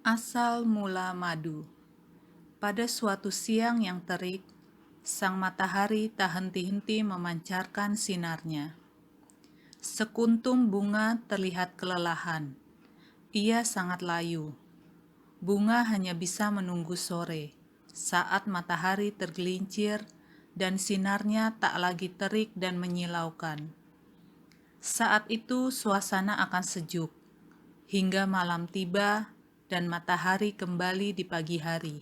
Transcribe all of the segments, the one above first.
Asal mula madu. Pada suatu siang yang terik, sang matahari tak henti-henti memancarkan sinarnya. Sekuntum bunga terlihat kelelahan. Ia sangat layu. Bunga hanya bisa menunggu sore, saat matahari tergelincir dan sinarnya tak lagi terik dan menyilaukan. Saat itu suasana akan sejuk, hingga malam tiba dan matahari kembali di pagi hari.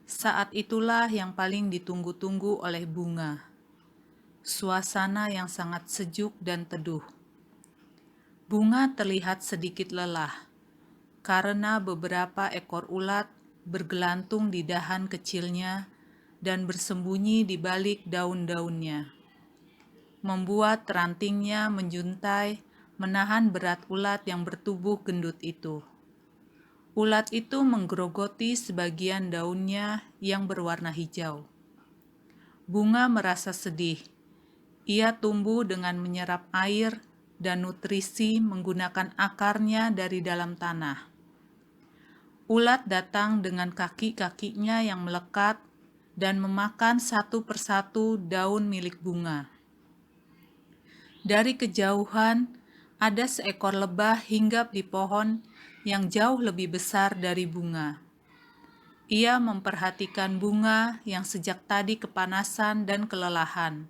Saat itulah yang paling ditunggu-tunggu oleh bunga. Suasana yang sangat sejuk dan teduh. Bunga terlihat sedikit lelah, karena beberapa ekor ulat bergelantung di dahan kecilnya dan bersembunyi di balik daun-daunnya, membuat rantingnya menjuntai menahan berat ulat yang bertubuh gendut itu. Ulat itu menggerogoti sebagian daunnya yang berwarna hijau. Bunga merasa sedih. Ia tumbuh dengan menyerap air dan nutrisi menggunakan akarnya dari dalam tanah. Ulat datang dengan kaki-kakinya yang melekat dan memakan satu persatu daun milik bunga. Dari kejauhan, ada seekor lebah hinggap di pohon yang jauh lebih besar dari bunga. Ia memperhatikan bunga yang sejak tadi kepanasan dan kelelahan,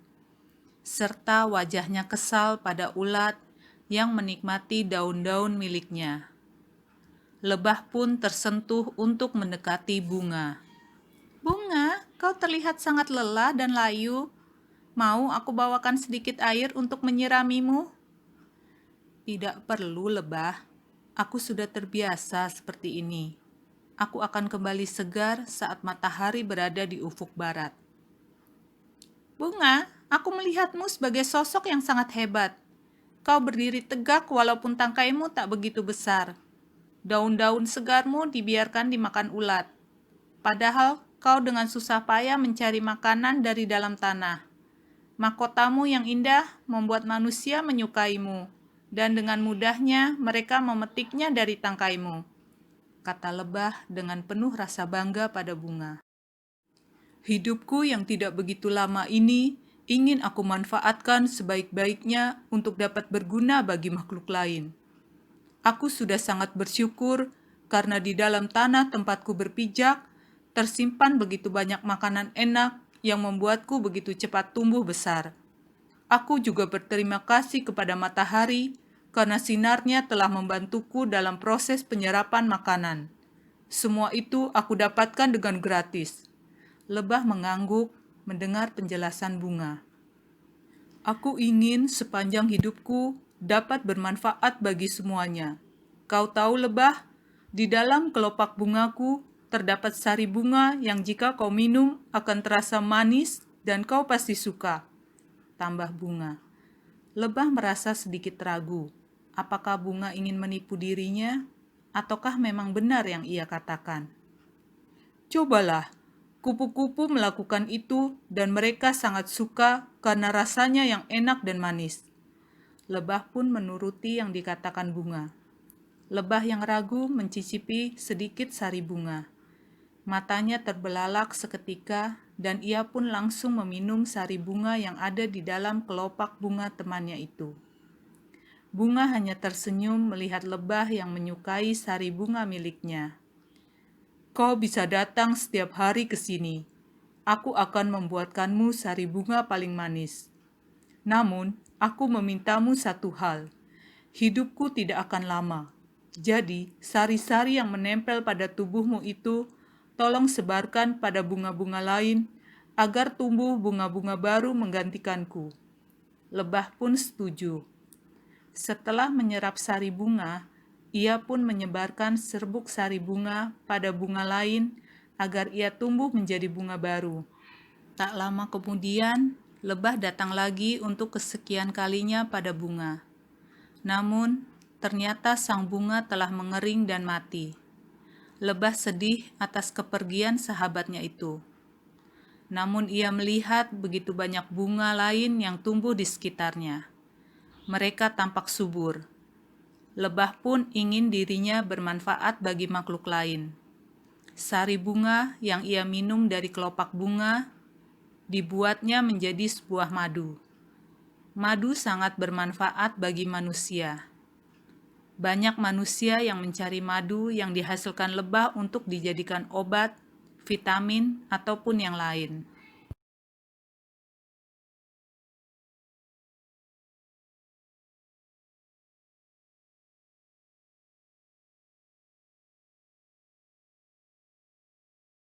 serta wajahnya kesal pada ulat yang menikmati daun-daun miliknya. Lebah pun tersentuh untuk mendekati bunga. "Bunga, kau terlihat sangat lelah dan layu. Mau aku bawakan sedikit air untuk menyiramimu?" "Tidak perlu, lebah. Aku sudah terbiasa seperti ini. Aku akan kembali segar saat matahari berada di ufuk barat." "Bunga, aku melihatmu sebagai sosok yang sangat hebat. Kau berdiri tegak walaupun tangkaimu tak begitu besar. Daun-daun segarmu dibiarkan dimakan ulat. Padahal kau dengan susah payah mencari makanan dari dalam tanah. Mahkotamu yang indah membuat manusia menyukaimu, dan dengan mudahnya mereka memetiknya dari tangkaimu," kata lebah dengan penuh rasa bangga pada bunga. "Hidupku yang tidak begitu lama ini ingin aku manfaatkan sebaik-baiknya untuk dapat berguna bagi makhluk lain. Aku sudah sangat bersyukur karena di dalam tanah tempatku berpijak tersimpan begitu banyak makanan enak yang membuatku begitu cepat tumbuh besar. Aku juga berterima kasih kepada matahari karena sinarnya telah membantuku dalam proses penyerapan makanan. Semua itu aku dapatkan dengan gratis." Lebah mengangguk mendengar penjelasan bunga. "Aku ingin sepanjang hidupku dapat bermanfaat bagi semuanya. Kau tahu, lebah, di dalam kelopak bungaku terdapat sari bunga yang jika kau minum akan terasa manis dan kau pasti suka," tambah bunga. Lebah merasa sedikit ragu. Apakah bunga ingin menipu dirinya, ataukah memang benar yang ia katakan? "Cobalah, kupu-kupu melakukan itu dan mereka sangat suka karena rasanya yang enak dan manis." Lebah pun menuruti yang dikatakan bunga. Lebah yang ragu mencicipi sedikit sari bunga. Matanya terbelalak seketika dan ia pun langsung meminum sari bunga yang ada di dalam kelopak bunga temannya itu. Bunga hanya tersenyum melihat lebah yang menyukai sari bunga miliknya. "Kau bisa datang setiap hari ke sini. Aku akan membuatkanmu sari bunga paling manis. Namun, aku memintamu satu hal. Hidupku tidak akan lama. Jadi, sari-sari yang menempel pada tubuhmu itu, tolong sebarkan pada bunga-bunga lain, agar tumbuh bunga-bunga baru menggantikanku." Lebah pun setuju. Setelah menyerap sari bunga, ia pun menyebarkan serbuk sari bunga pada bunga lain agar ia tumbuh menjadi bunga baru. Tak lama kemudian, lebah datang lagi untuk kesekian kalinya pada bunga. Namun, ternyata sang bunga telah mengering dan mati. Lebah sedih atas kepergian sahabatnya itu. Namun ia melihat begitu banyak bunga lain yang tumbuh di sekitarnya. Mereka tampak subur. Lebah pun ingin dirinya bermanfaat bagi makhluk lain. Sari bunga yang ia minum dari kelopak bunga dibuatnya menjadi sebuah madu. Madu sangat bermanfaat bagi manusia. Banyak manusia yang mencari madu yang dihasilkan lebah untuk dijadikan obat, vitamin, ataupun yang lain.